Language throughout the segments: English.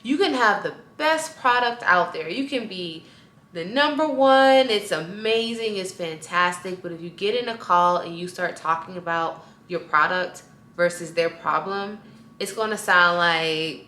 You can have the best product out there. You can be the number one. It's amazing. It's fantastic. But if you get in a call and you start talking about your product versus their problem, it's going to sound like,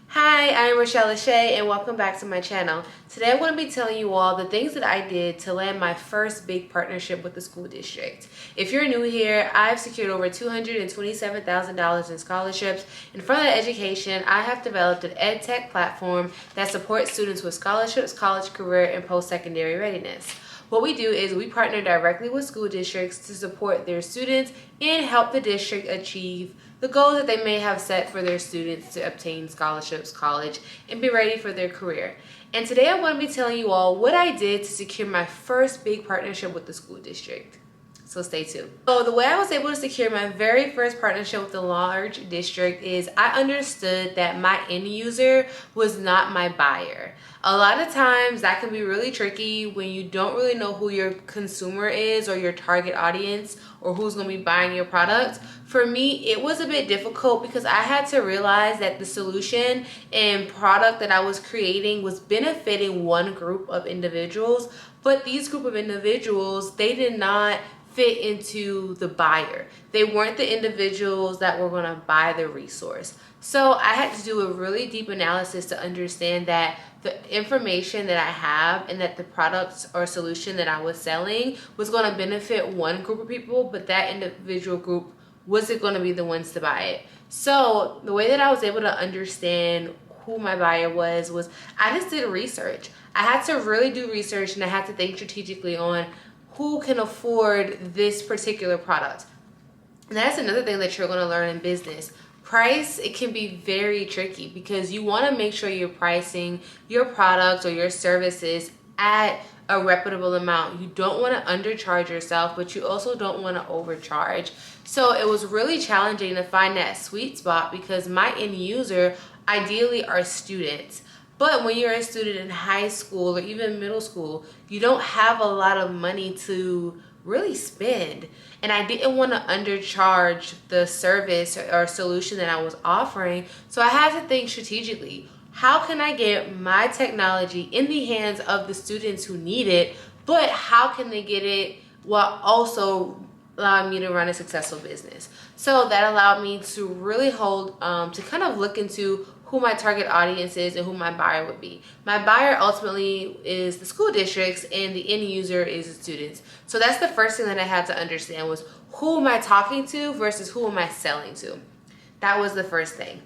hi, I'm Rochelle Lachey, and welcome back to my channel. Today I'm going to be telling you all the things that I did to land my first big partnership with the school district. If you're new here, I've secured over $227,000 in scholarships, and from that education, I have developed an ed tech platform that supports students with scholarships, college, career, and post-secondary readiness. What we do is we partner directly with school districts to support their students and help the district achieve the goals that they may have set for their students to obtain scholarships, college, and be ready for their career. And today I'm going to be telling you all what I did to secure my first big partnership with the school district. So stay tuned. So the way I was able to secure my very first partnership with a large district is I understood that my end user was not my buyer. A lot of times that can be really tricky when you don't really know who your consumer is or your target audience or who's going to be buying your product. For me, it was a bit difficult because I had to realize that the solution and product that I was creating was benefiting one group of individuals, but these group of individuals, they did not fit into the buyer. They weren't the individuals that were going to buy the resource. So I had to do a really deep analysis to understand that the information that I have and that the products or solution that I was selling was going to benefit one group of people, but that individual group wasn't going to be the ones to buy it. So the way that I was able to understand who my buyer was I just did research. I had to really do research, and I had to think strategically on who can afford this particular product. And that's another thing that you're going to learn in business. Price, it can be very tricky because you want to make sure you're pricing your products or your services at a reputable amount. You don't want to undercharge yourself, but you also don't want to overcharge. So it was really challenging to find that sweet spot because my end user ideally are students. But when you're a student in high school or even middle school, you don't have a lot of money to really spend. And I didn't want to undercharge the service or solution that I was offering. So I had to think strategically. How can I get my technology in the hands of the students who need it, but how can they get it while also allowing me to run a successful business? So that allowed me to really to kind of look into who my target audience is and who my buyer would be. My buyer ultimately is the school districts and the end user is the students. So that's the first thing that I had to understand was who am I talking to versus who am I selling to? That was the first thing.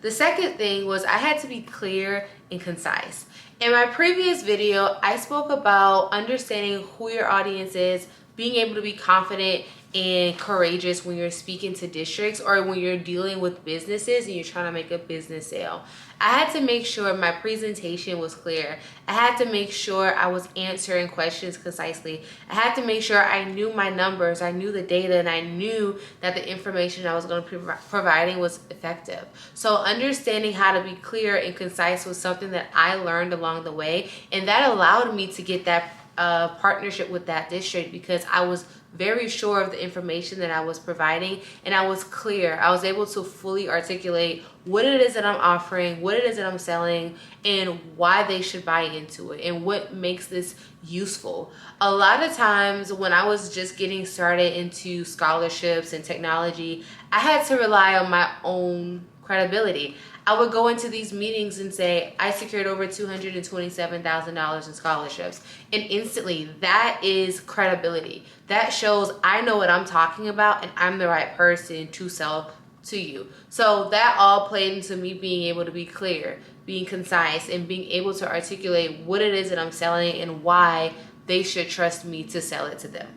The second thing was I had to be clear and concise. In my previous video, I spoke about understanding who your audience is, being able to be confident and courageous when you're speaking to districts or when you're dealing with businesses and you're trying to make a business sale. I had to make sure my presentation was clear. I had to make sure I was answering questions concisely. I had to make sure I knew my numbers, I knew the data, and I knew that the information I was going to be providing was effective. So understanding how to be clear and concise was something that I learned along the way, and that allowed me to get that partnership with that district because I was very sure of the information that I was providing and I was clear. I was able to fully articulate what it is that I'm offering, what it is that I'm selling, and why they should buy into it and what makes this useful. A lot of times when I was just getting started into scholarships and technology, I had to rely on my own credibility. I would go into these meetings and say, I secured over $227,000 in scholarships. And instantly, that is credibility. That shows I know what I'm talking about and I'm the right person to sell to you. So that all played into me being able to be clear, being concise, and being able to articulate what it is that I'm selling and why they should trust me to sell it to them.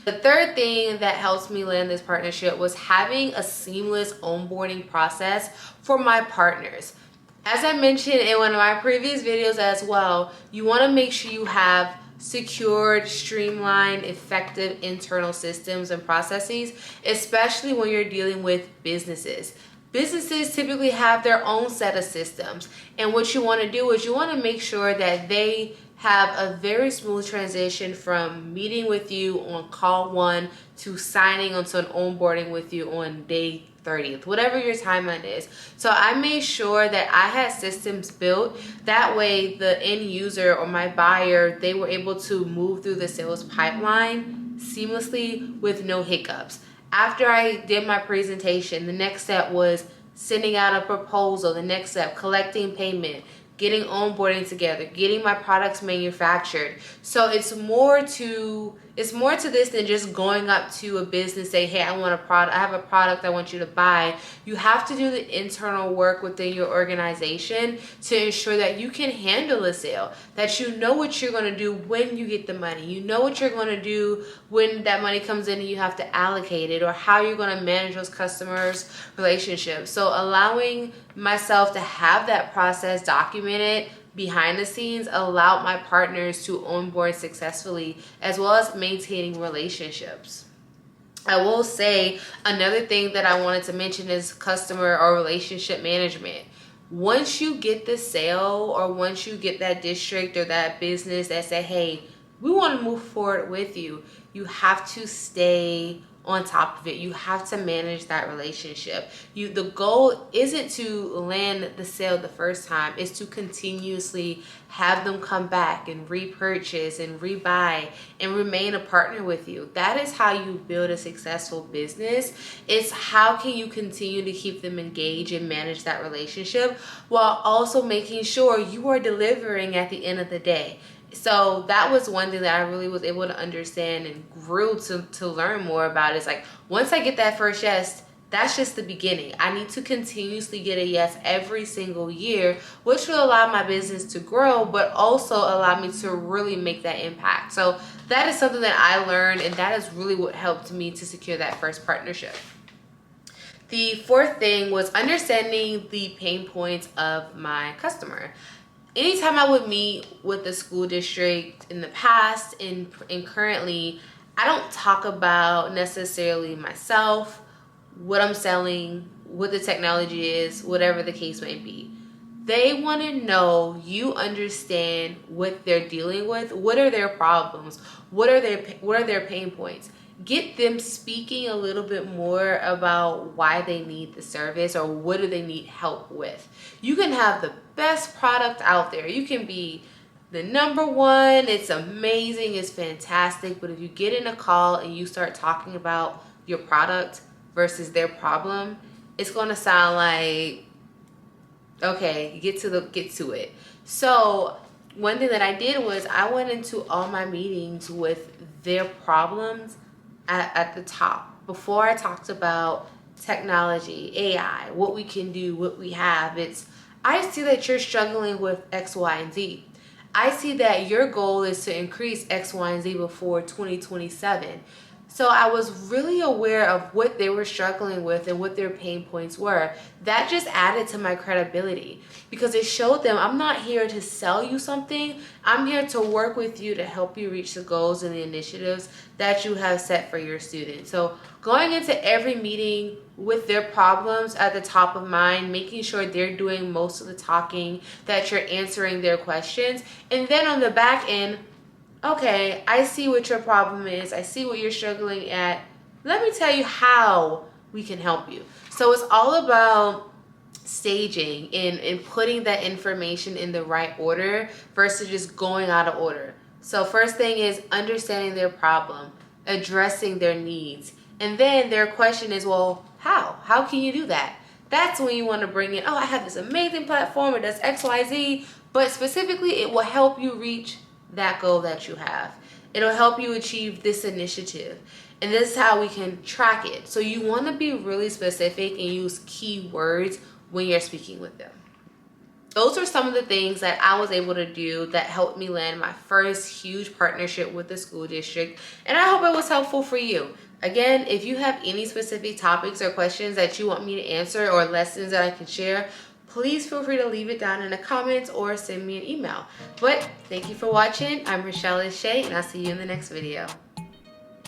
The third thing that helps me land this partnership was having a seamless onboarding process for my partners. As I mentioned in one of my previous videos as well, you want to make sure you have secured, streamlined, effective internal systems and processes, especially when you're dealing with businesses. Businesses typically have their own set of systems, and what you want to do is you want to make sure that they have a very smooth transition from meeting with you on call 1 to signing onto an onboarding with you on day 30th, whatever your timeline is. So I made sure that I had systems built. That way the end user or my buyer, they were able to move through the sales pipeline seamlessly with no hiccups. After I did my presentation, the next step was sending out a proposal. The next step, collecting payment, getting onboarding together, getting my products manufactured. So it's more to this than just going up to a business, say, hey, I have a product I want you to buy. You have to do the internal work within your organization to ensure that you can handle a sale, that you know what you're going to do when you get the money. You know what you're going to do when that money comes in and you have to allocate it, or how you're going to manage those customers' relationships. So allowing myself to have that process documented behind the scenes allowed my partners to onboard successfully, as well as maintaining relationships. I will say another thing that I wanted to mention is customer or relationship management. Once you get the sale, or once you get that district or that business that say, hey, we want to move forward with you, you have to stay on top of it. You have to manage that relationship. The goal isn't to land the sale the first time. It's to continuously have them come back and repurchase and rebuy and remain a partner with you. That is how you build a successful business. It's how can you continue to keep them engaged and manage that relationship while also making sure you are delivering at the end of the day. So that was one thing that I really was able to understand and grew to learn more about. Is like, once I get that first yes, that's just the beginning. I need to continuously get a yes every single year, which will allow my business to grow, but also allow me to really make that impact. So that is something that I learned, and that is really what helped me to secure that first partnership. The fourth thing was understanding the pain points of my customer. Anytime I would meet with the school district in the past and currently, I don't talk about necessarily myself, what I'm selling, what the technology is, whatever the case may be. They want to know you understand what they're dealing with, what are their problems, what are their pain points. Get them speaking a little bit more about why they need the service or what do they need help with. You can have the best product out there. You can be the number one. It's amazing. It's fantastic. But if you get in a call and you start talking about your product versus their problem, it's going to sound like, okay, get to it. So one thing that I did was I went into all my meetings with their problems at the top. Before I talked about technology, AI, what we can do, what we have, I see that you're struggling with X, Y, and Z. I see that your goal is to increase X, Y, and Z before 2027. So I was really aware of what they were struggling with and what their pain points were. That just added to my credibility because it showed them I'm not here to sell you something. I'm here to work with you to help you reach the goals and the initiatives that you have set for your students. So going into every meeting with their problems at the top of mind, making sure they're doing most of the talking, that you're answering their questions. And then on the back end, okay, I see what your problem is. I see what you're struggling at. Let me tell you how we can help you. So it's all about staging and putting that information in the right order versus just going out of order. So first thing is understanding their problem, addressing their needs. And then their question is, well, how? How can you do that? That's when you want to bring in, oh, I have this amazing platform. It does X, Y, Z. But specifically, it will help you reach that goal that you have. It'll help you achieve this initiative. And this is how we can track it. So you want to be really specific and use key words when you're speaking with them. Those are some of the things that I was able to do that helped me land my first huge partnership with the school district. And I hope it was helpful for you. Again, if you have any specific topics or questions that you want me to answer or lessons that I can share, please feel free to leave it down in the comments or send me an email. But thank you for watching. I'm Rochelle Shea, and I'll see you in the next video.